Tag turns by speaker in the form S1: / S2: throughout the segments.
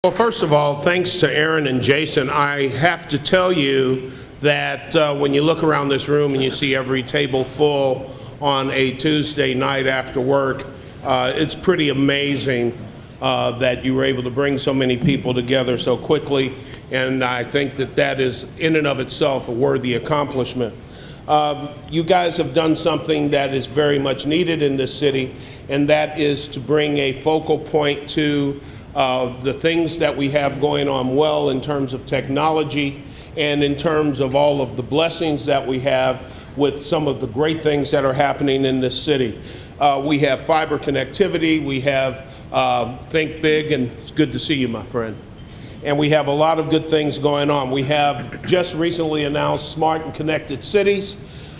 S1: Well, first of all, thanks to Aaron and Jason. I have to tell you that when you look around this room and you see every table full on a Tuesday night after work, it's pretty amazing that you were able to bring so many people together so quickly, and I think that that is in and of itself a worthy accomplishment. You guys have done something that is very much needed in this city, and that is to bring a focal point to the things that we have going on well in terms of technology and in terms of all of the blessings that we have with some of the great things that are happening in this city. We have fiber connectivity, we have Think Big, and it's good to see you, my friend. And we have a lot of good things going on. We have just recently announced smart and connected cities,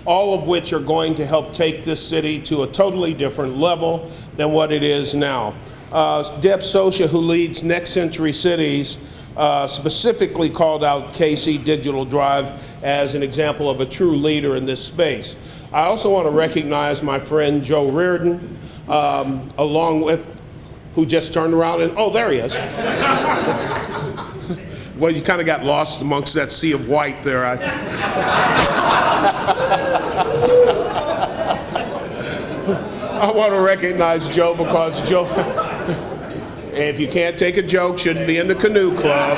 S1: all of which are going to help take this city to a totally different level than what it is now. Deb Socia, who leads Next Century Cities, specifically called out KC Digital Drive as an example of a true leader in this space. I also want to recognize my friend Joe Reardon, along with, who just turned around and, oh, there he is. Well, you kind of got lost amongst that sea of white there. I want to recognize Joe because Joe, if you can't take a joke, shouldn't be in the canoe club.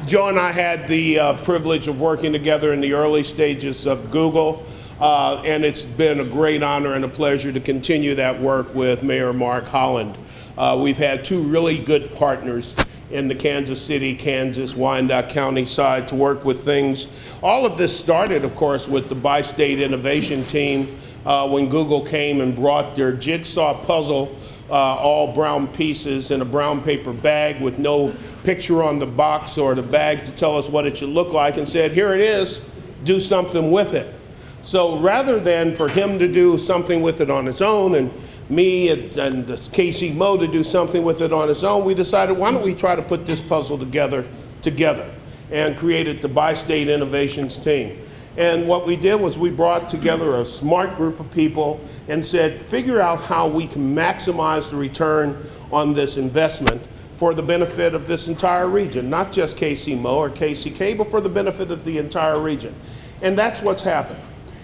S1: Joe and I had the privilege of working together in the early stages of Google, and it's been a great honor and a pleasure to continue that work with Mayor Mark Holland. We've had two really good partners in the Kansas City, Kansas, Wyandotte County side to work with things. All of this started, of course, with the Bi-State Innovation Team when Google came and brought their jigsaw puzzle, all brown pieces in a brown paper bag with no picture on the box or the bag to tell us what it should look like, and said, here it is, do something with it. So rather than for him to do something with it on its own and me and Casey Moe to do something with it on its own, we decided, why don't we try to put this puzzle together and created the Bi-State Innovations Team. And what we did was we brought together a smart group of people and said, figure out how we can maximize the return on this investment for the benefit of this entire region, not just Casey Moe or KCK, but for the benefit of the entire region. And that's what's happened.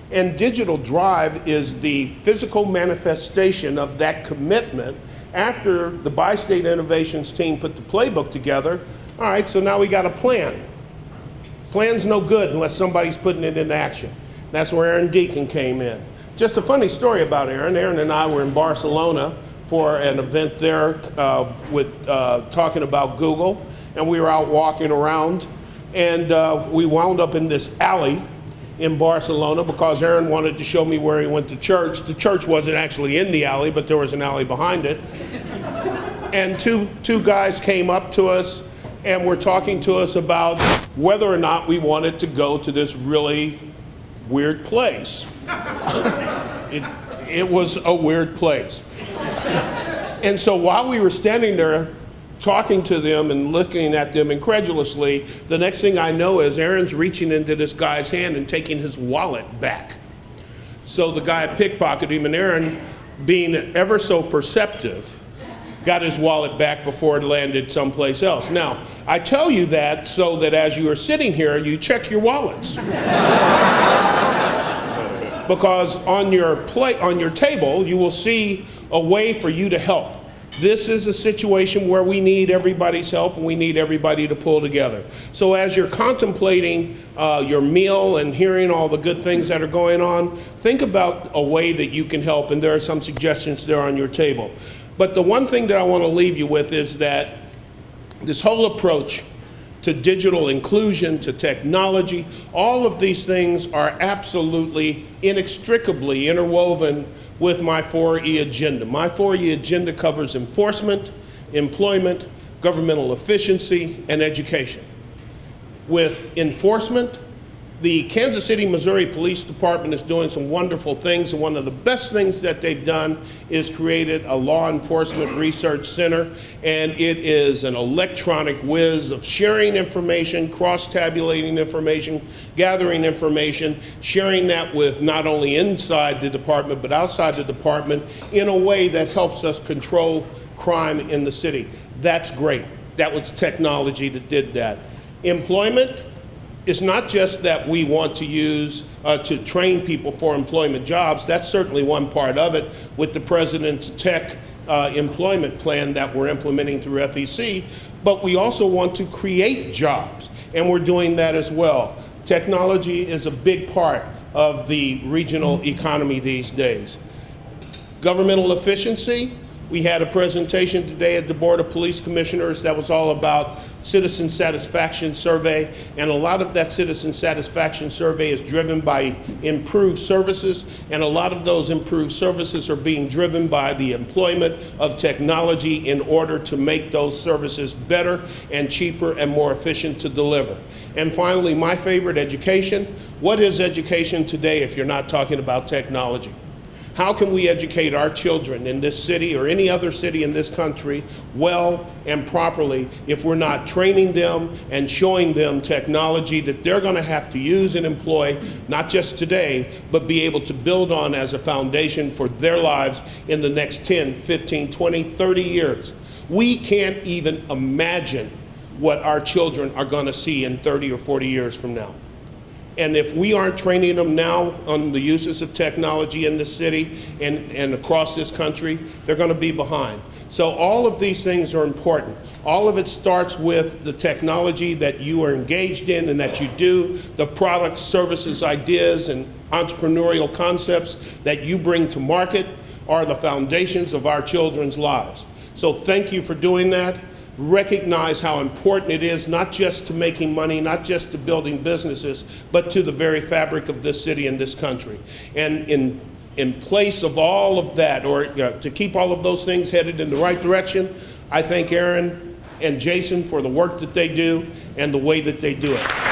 S1: And Digital Drive is the physical manifestation of that commitment after the Bi-State Innovations Team put the playbook together. All right, so now we got a plan. Plan's no good unless somebody's putting it into action. That's where Aaron Deacon came in. Just a funny story about Aaron. Aaron and I were in Barcelona for an event there talking about Google, and we were out walking around, and we wound up in this alley in Barcelona because Aaron wanted to show me where he went to church. The church wasn't actually in the alley, but there was an alley behind it. And two guys came up to us and were talking to us about whether or not we wanted to go to this really weird place. It was a weird place. And so while we were standing there talking to them and looking at them incredulously, the next thing I know is Aaron's reaching into this guy's hand and taking his wallet back. So the guy pickpocketed him, and Aaron, being ever so perceptive, got his wallet back before it landed someplace else. Now, I tell you that so that as you are sitting here, you check your wallets. Because on your table, you will see a way for you to help. This is a situation where we need everybody's help and we need everybody to pull together. So as you're contemplating your meal and hearing all the good things that are going on, think about a way that you can help, and there are some suggestions there on your table. But the one thing that I want to leave you with is that this whole approach to digital inclusion, to technology, all of these things are absolutely inextricably interwoven with my 4E agenda. My 4E agenda covers enforcement, employment, governmental efficiency, and education. With enforcement, The Kansas City, Missouri Police Department is doing some wonderful things, and one of the best things that they've done is created a law enforcement research center, and it is an electronic whiz of sharing information, cross-tabulating information, gathering information, sharing that with not only inside the department but outside the department in a way that helps us control crime in the city. That's great. That was technology that did that. Employment. It's not just that we want to use to train people for employment jobs. That's certainly one part of it with the President's tech employment plan that we're implementing through FEC, but we also want to create jobs, and we're doing that as well. Technology is a big part of the regional economy these days. Governmental efficiency. We had a presentation today at the Board of Police Commissioners that was all about citizen satisfaction survey, and a lot of that citizen satisfaction survey is driven by improved services, and a lot of those improved services are being driven by the employment of technology in order to make those services better and cheaper and more efficient to deliver. And finally, my favorite, education. What is education today if you're not talking about technology? How can we educate our children in this city or any other city in this country well and properly if we're not training them and showing them technology that they're going to have to use and employ, not just today, but be able to build on as a foundation for their lives in the next 10, 15, 20, 30 years? We can't even imagine what our children are going to see in 30 or 40 years from now. And if we aren't training them now on the uses of technology in this city and across this country, they're going to be behind. So all of these things are important. All of it starts with the technology that you are engaged in and that you do, the products, services, ideas, and entrepreneurial concepts that you bring to market are the foundations of our children's lives. So thank you for doing that. Recognize how important it is, not just to making money, not just to building businesses, but to the very fabric of this city and this country. And in place of all of that, or to keep all of those things headed in the right direction, I thank Aaron and Jason for the work that they do and the way that they do it.